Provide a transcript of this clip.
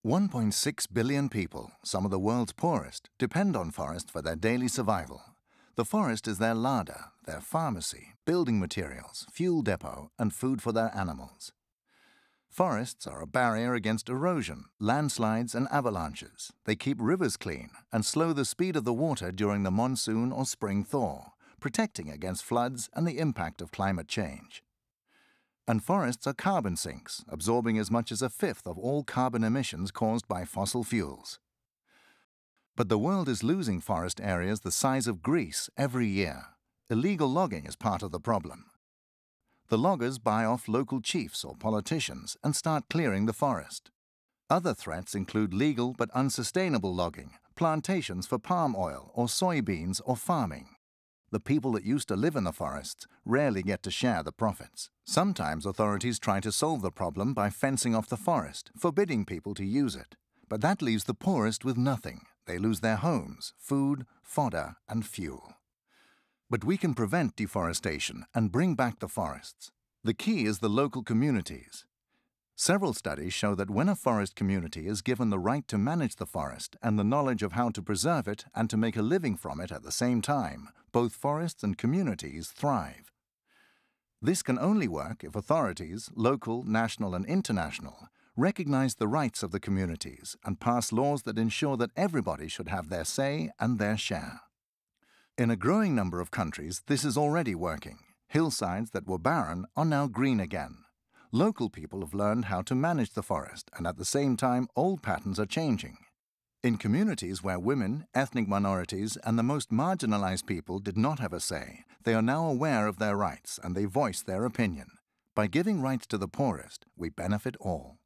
1.6 billion people, some of the world's poorest, depend on forest for their daily survival. The forest is their larder, their pharmacy, building materials, fuel depot, and food for their animals. Forests are a barrier against erosion, landslides, and avalanches. They keep rivers clean and slow the speed of the water during the monsoon or spring thaw, protecting against floods and the impact of climate change. And forests are carbon sinks, absorbing as much as a fifth of all carbon emissions caused by fossil fuels. But the world is losing forest areas the size of Greece every year. Illegal logging is part of the problem. The loggers buy off local chiefs or politicians and start clearing the forest. Other threats include legal but unsustainable logging, plantations for palm oil or soybeans or farming. The people that used to live in the forests rarely get to share the profits. Sometimes authorities try to solve the problem by fencing off the forest, forbidding people to use it. But that leaves the poorest with nothing. They lose their homes, food, fodder, and fuel. But we can prevent deforestation and bring back the forests. The key is the local communities. Several studies show that when a forest community is given the right to manage the forest and the knowledge of how to preserve it and to make a living from it at the same time, both forests and communities thrive. This can only work if authorities, local, national, and international, recognize the rights of the communities and pass laws that ensure that everybody should have their say and their share. In a growing number of countries, this is already working. Hillsides that were barren are now green again. Local people have learned how to manage the forest, and at the same time, old patterns are changing. In communities where women, ethnic minorities, and the most marginalized people did not have a say, they are now aware of their rights and they voice their opinion. By giving rights to the poorest, we benefit all.